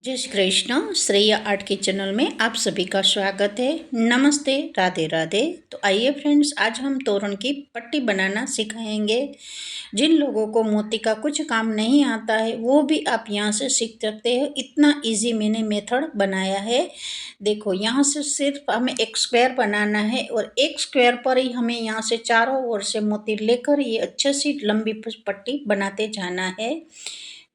जय श्री कृष्ण। श्रेया आर्ट के चैनल में आप सभी का स्वागत है। नमस्ते, राधे राधे। तो आइए फ्रेंड्स, आज हम तोरण की पट्टी बनाना सिखाएंगे। जिन लोगों को मोती का कुछ काम नहीं आता है वो भी आप यहाँ से सीख सकते हो। इतना इजी मैंने मेथड बनाया है। देखो, यहाँ से सिर्फ हमें एक स्क्वायर बनाना है और एक स्क्वायर पर ही हमें यहाँ से चारों ओर से मोती लेकर ये अच्छे सी लंबी पट्टी बनाते जाना है।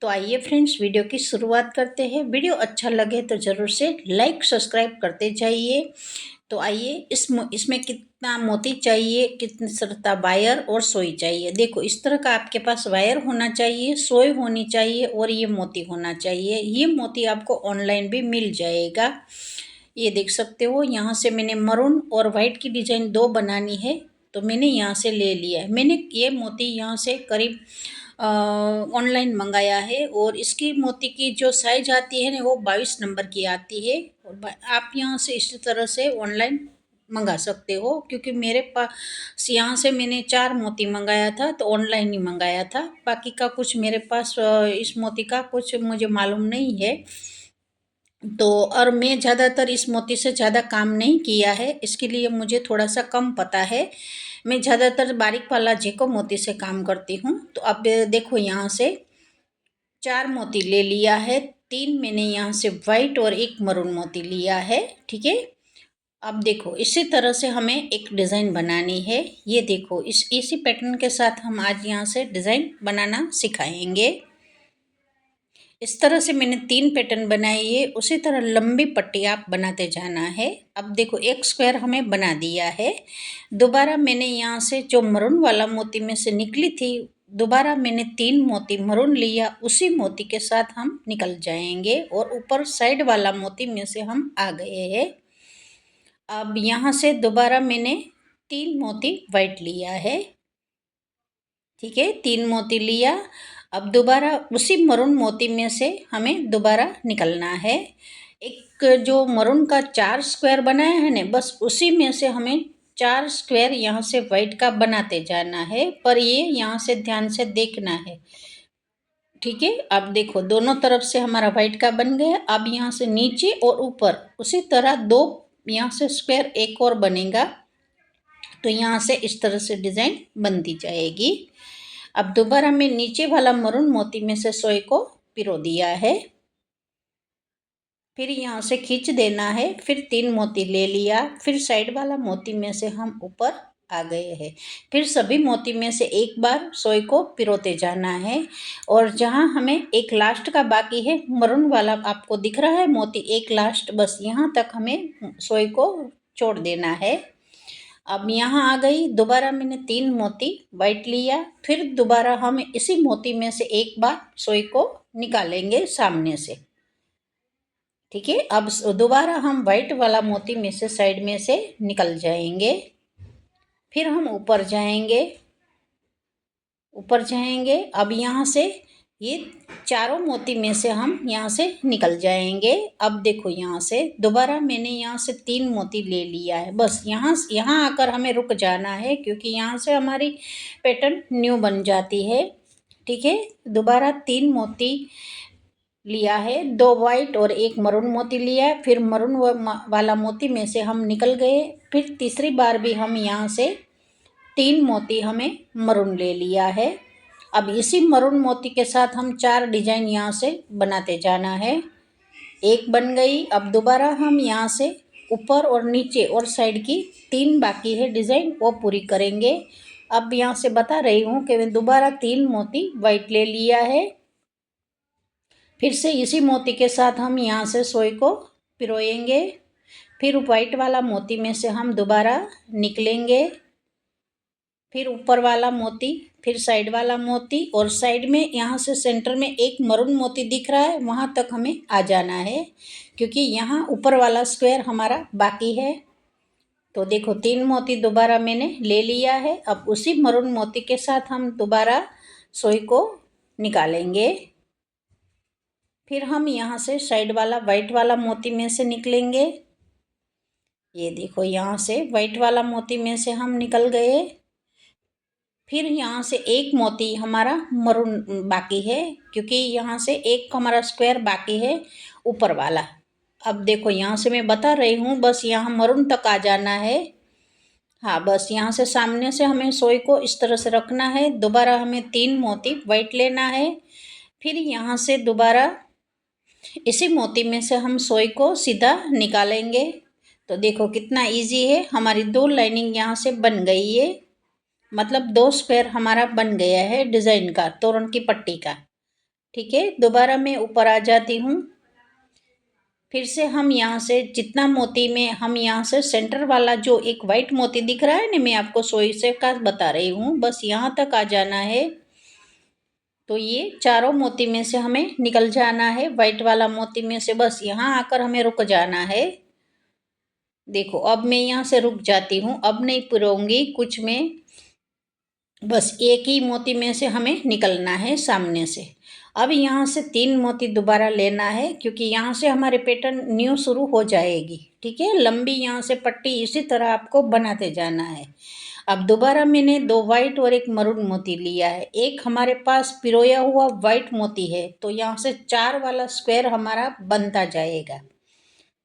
तो आइए फ्रेंड्स, वीडियो की शुरुआत करते हैं। वीडियो अच्छा लगे तो ज़रूर से लाइक सब्सक्राइब करते जाइए। तो आइए, इसमें कितना मोती चाहिए, कितनी सरता वायर और सोई चाहिए। देखो, इस तरह का आपके पास वायर होना चाहिए, सोई होनी चाहिए और ये मोती होना चाहिए। ये मोती आपको ऑनलाइन भी मिल जाएगा। ये देख सकते हो, यहाँ से मैंने मरून और वाइट की डिजाइन दो बनानी है तो मैंने यहाँ से ले लिया है। मैंने ये मोती यहाँ से करीब ऑनलाइन मंगाया है और इसकी मोती की जो साइज आती है ना वो 22 नंबर की आती है। और आप यहाँ से इसी तरह से ऑनलाइन मंगा सकते हो, क्योंकि मेरे पास यहाँ से मैंने 4 मोती मंगाया था तो ऑनलाइन ही मंगाया था। बाकी का कुछ मेरे पास इस मोती का कुछ मुझे मालूम नहीं है। तो और मैं ज़्यादातर इस मोती से ज़्यादा काम नहीं किया है, इसके लिए मुझे थोड़ा सा कम पता है। मैं ज़्यादातर बारीक वाला जेको मोती से काम करती हूँ। तो अब देखो, यहाँ से 4 मोती ले लिया है। 3 मैंने यहाँ से वाइट और एक मरून मोती लिया है। ठीक है, अब देखो, इसी तरह से हमें एक डिज़ाइन बनानी है। ये देखो, इसी पैटर्न के साथ हम आज यहाँ से डिज़ाइन बनाना सिखाएंगे। इस तरह से मैंने 3 पैटर्न बनाई है, उसी तरह लंबी पट्टी आप बनाते जाना है। अब देखो, एक स्क्वायर हमें बना दिया है। दोबारा मैंने यहाँ से जो मरून वाला मोती में से निकली थी, दोबारा मैंने 3 मोती मरून लिया, उसी मोती के साथ हम निकल जाएंगे और ऊपर साइड वाला मोती में से हम आ गए हैं। अब यहाँ से दोबारा मैंने 3 मोती वाइट लिया है। ठीक है, 3 मोती लिया। अब दोबारा उसी मरून मोती में से हमें दोबारा निकलना है। एक जो मरून का 4 स्क्वायर बनाया है ना, बस उसी में से हमें 4 स्क्वायर यहाँ से वाइट का बनाते जाना है। पर ये यहाँ से ध्यान से देखना है। ठीक है, अब देखो, दोनों तरफ से हमारा वाइट का बन गया। अब यहाँ से नीचे और ऊपर उसी तरह 2 यहाँ से स्क्वायर एक और बनेगा। तो यहाँ से इस तरह से डिज़ाइन बनती जाएगी। अब दोबारा मैं नीचे वाला मरून मोती में से सोई को पिरो दिया है। फिर यहाँ से खींच देना है। फिर 3 मोती ले लिया। फिर साइड वाला मोती में से हम ऊपर आ गए हैं। फिर सभी मोती में से एक बार सोई को पिरोते जाना है। और जहाँ हमें एक लास्ट का बाकी है, मरून वाला आपको दिख रहा है मोती, एक लास्ट, बस यहाँ तक हमें सोई को छोड़ देना है। अब यहाँ आ गई। दोबारा मैंने 3 मोती वाइट लिया। फिर दोबारा हम इसी मोती में से एक बार सोई को निकालेंगे सामने से। ठीक है, अब दोबारा हम वाइट वाला मोती में से साइड में से निकल जाएंगे। फिर हम ऊपर जाएंगे, ऊपर जाएंगे। अब यहाँ से ये चारों मोती में से हम यहाँ से निकल जाएंगे। अब देखो, यहाँ से दोबारा मैंने यहाँ से 3 मोती ले लिया है। बस यहाँ आकर हमें रुक जाना है, क्योंकि यहाँ से हमारी पैटर्न न्यू बन जाती है। ठीक है, दोबारा 3 मोती लिया है, 2 वाइट और एक मरून मोती लिया है। फिर मरून वाला मोती में से हम निकल गए। फिर तीसरी बार भी हम यहाँ से 3 मोती हमें मरून ले लिया है। अब इसी मरून मोती के साथ हम 4 डिजाइन यहाँ से बनाते जाना है। एक बन गई। अब दोबारा हम यहाँ से ऊपर और नीचे और साइड की 3 बाकी है डिजाइन, वो पूरी करेंगे। अब यहाँ से बता रही हूँ कि मैं दोबारा 3 मोती वाइट ले लिया है। फिर से इसी मोती के साथ हम यहाँ से सोई को पिरोएंगे। फिर वाइट वाला मोती में से हम दोबारा निकलेंगे। फिर ऊपर वाला मोती, फिर साइड वाला मोती, और साइड में यहाँ से सेंटर में एक मरून मोती दिख रहा है, वहाँ तक हमें आ जाना है, क्योंकि यहाँ ऊपर वाला स्क्वायर हमारा बाकी है। तो देखो, 3 मोती दोबारा मैंने ले लिया है। अब उसी मरून मोती के साथ हम दोबारा सोई को निकालेंगे। फिर हम यहाँ से साइड वाला वाइट वाला मोती में से निकलेंगे। ये देखो, यहाँ से वाइट वाला मोती में से हम निकल गए। फिर यहाँ से एक मोती हमारा मरून बाकी है, क्योंकि यहाँ से एक हमारा स्क्वायर बाकी है ऊपर वाला। अब देखो यहाँ से मैं बता रही हूँ, बस यहाँ मरून तक आ जाना है। हाँ, बस यहाँ से सामने से हमें सोई को इस तरह से रखना है। दोबारा हमें 3 मोती वाइट लेना है। फिर यहाँ से दोबारा इसी मोती में से हम सोई को सीधा निकालेंगे। तो देखो कितना इजी है, हमारी 2 लाइनिंग यहाँ से बन गई है, मतलब 2 स्क्वायर हमारा बन गया है डिज़ाइन का, तोरण की पट्टी का। ठीक है, दोबारा मैं ऊपर आ जाती हूँ। फिर से हम यहाँ से जितना मोती में हम यहाँ से सेंटर वाला जो एक वाइट मोती दिख रहा है ना, मैं आपको सोई से का बता रही हूँ, बस यहाँ तक आ जाना है। तो ये चारों मोती में से हमें निकल जाना है, वाइट वाला मोती में से बस यहाँ आकर हमें रुक जाना है। देखो अब मैं यहाँ से रुक जाती हूँ, अब नहीं पुरोंगी कुछ में, बस एक ही मोती में से हमें निकलना है सामने से। अब यहाँ से 3 मोती दोबारा लेना है, क्योंकि यहाँ से हमारे पैटर्न न्यू शुरू हो जाएगी। ठीक है, लंबी यहाँ से पट्टी इसी तरह आपको बनाते जाना है। अब दोबारा मैंने 2 वाइट और एक मरून मोती लिया है, एक हमारे पास पिरोया हुआ वाइट मोती है, तो यहाँ से 4 वाला स्क्वायर हमारा बनता जाएगा।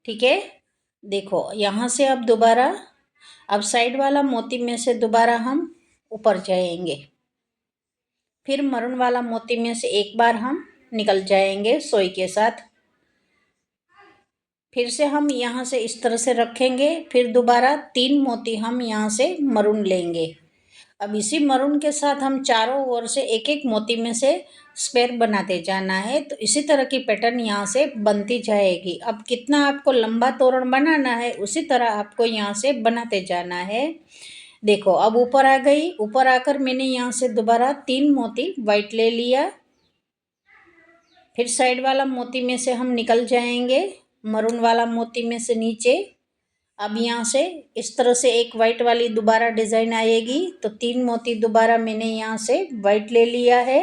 ठीक है, देखो यहाँ से अब दोबारा अब साइड वाला मोती में से दोबारा हम ऊपर जाएंगे। फिर मरून वाला मोती में से एक बार हम निकल जाएंगे सोई के साथ। फिर से हम यहाँ से इस तरह से रखेंगे। फिर दोबारा 3 मोती हम यहाँ से मरून लेंगे। अब इसी मरून के साथ हम चारों ओर से एक एक मोती में से स्क्वायर बनाते जाना है। तो इसी तरह की पैटर्न यहाँ से बनती जाएगी। अब कितना आपको लंबा तोरण बनाना है उसी तरह आपको यहाँ से बनाते जाना है। देखो अब ऊपर आ गई, ऊपर आकर मैंने यहाँ से दोबारा 3 मोती वाइट ले लिया। फिर साइड वाला मोती में से हम निकल जाएंगे, मरून वाला मोती में से नीचे। अब यहाँ से इस तरह से एक वाइट वाली दोबारा डिज़ाइन आएगी, तो 3 मोती दोबारा मैंने यहाँ से वाइट ले लिया है।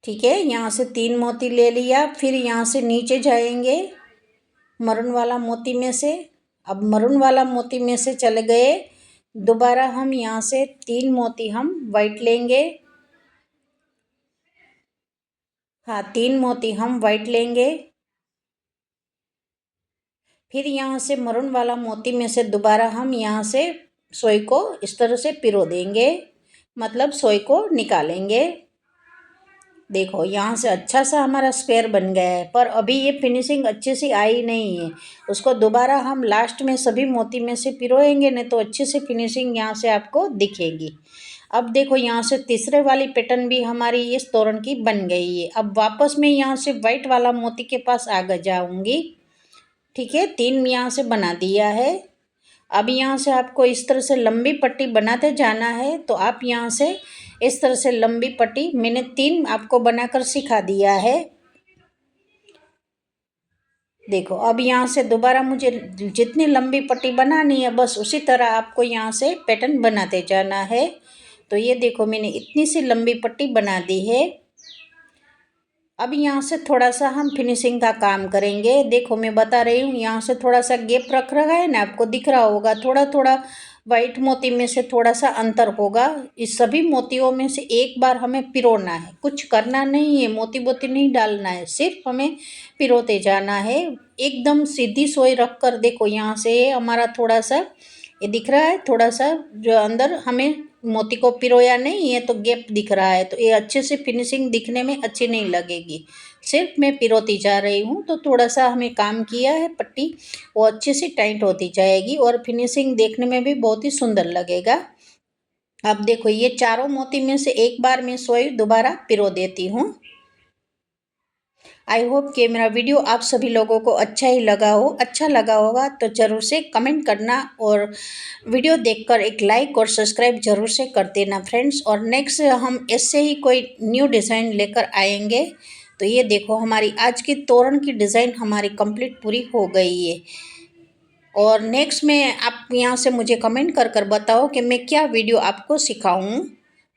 ठीक है, यहाँ से 3 मोती ले लिया। फिर यहाँ से नीचे जाएंगे मरून वाला मोती में से। अब मरून वाला मोती में से चले गए, दोबारा हम यहाँ से 3 मोती हम वाइट लेंगे। हाँ, 3 मोती हम वाइट लेंगे। फिर यहाँ से मरून वाला मोती में से दोबारा हम यहाँ से सोई को इस तरह से पिरो देंगे, मतलब सोई को निकालेंगे। देखो यहाँ से अच्छा सा हमारा स्क्वायर बन गया है, पर अभी ये फिनिशिंग अच्छे से आई नहीं है। उसको दोबारा हम लास्ट में सभी मोती में से पिरोएंगे न, तो अच्छे से फिनिशिंग यहाँ से आपको दिखेगी। अब देखो यहाँ से तीसरे वाली पैटर्न भी हमारी इस तोरण की बन गई है। अब वापस मैं यहाँ से वाइट वाला मोती के पास आगे जाऊँगी। ठीक है, 3 यहाँ से बना दिया है। अब यहाँ से आपको इस तरह से लंबी पट्टी बनाते जाना है। तो आप यहाँ से इस तरह से लंबी पट्टी मैंने 3 आपको बनाकर सिखा दिया है। देखो अब यहाँ से दोबारा मुझे जितनी लंबी पट्टी बनानी है बस उसी तरह आपको यहाँ से पैटर्न बनाते जाना है। तो ये देखो मैंने इतनी सी लंबी पट्टी बना दी है। अब यहाँ से थोड़ा सा हम फिनिशिंग का काम करेंगे। देखो मैं बता रही हूँ, यहाँ से थोड़ा सा गैप रख रखा है ना, आपको दिख रहा होगा, थोड़ा थोड़ा वाइट मोती में से थोड़ा सा अंतर होगा। इस सभी मोतियों में से एक बार हमें पिरोना है, कुछ करना नहीं है, मोती बोती नहीं डालना है, सिर्फ हमें पिरोते जाना है। एकदम सीधी सोई रख कर देखो यहाँ से हमारा थोड़ा सा ये दिख रहा है, थोड़ा सा जो अंदर हमें मोती को पिरोया नहीं है तो गैप दिख रहा है, तो ये अच्छे से फिनिशिंग दिखने में अच्छी नहीं लगेगी। सिर्फ मैं पिरोती जा रही हूँ, तो थोड़ा सा हमें काम किया है, पट्टी वो अच्छे से टाइट होती जाएगी और फिनिशिंग देखने में भी बहुत ही सुंदर लगेगा। अब देखो ये चारों मोती में से एक बार मैं सोई दोबारा पिरो देती हूँ। आई होप कि मेरा वीडियो आप सभी लोगों को अच्छा ही लगा हो। अच्छा लगा होगा तो ज़रूर से कमेंट करना और वीडियो देखकर एक लाइक और सब्सक्राइब ज़रूर से कर देना फ्रेंड्स। और नेक्स्ट हम ऐसे ही कोई न्यू डिज़ाइन लेकर आएंगे। तो ये देखो हमारी आज की तोरण की डिज़ाइन हमारी कंप्लीट पूरी हो गई है। और नेक्स्ट में आप यहाँ से मुझे कमेंट कर कर बताओ कि मैं क्या वीडियो आपको सिखाऊँ।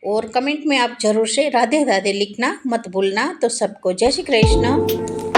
और कमेंट में आप ज़रूर से राधे राधे लिखना मत भूलना। तो सबको जय श्री कृष्ण।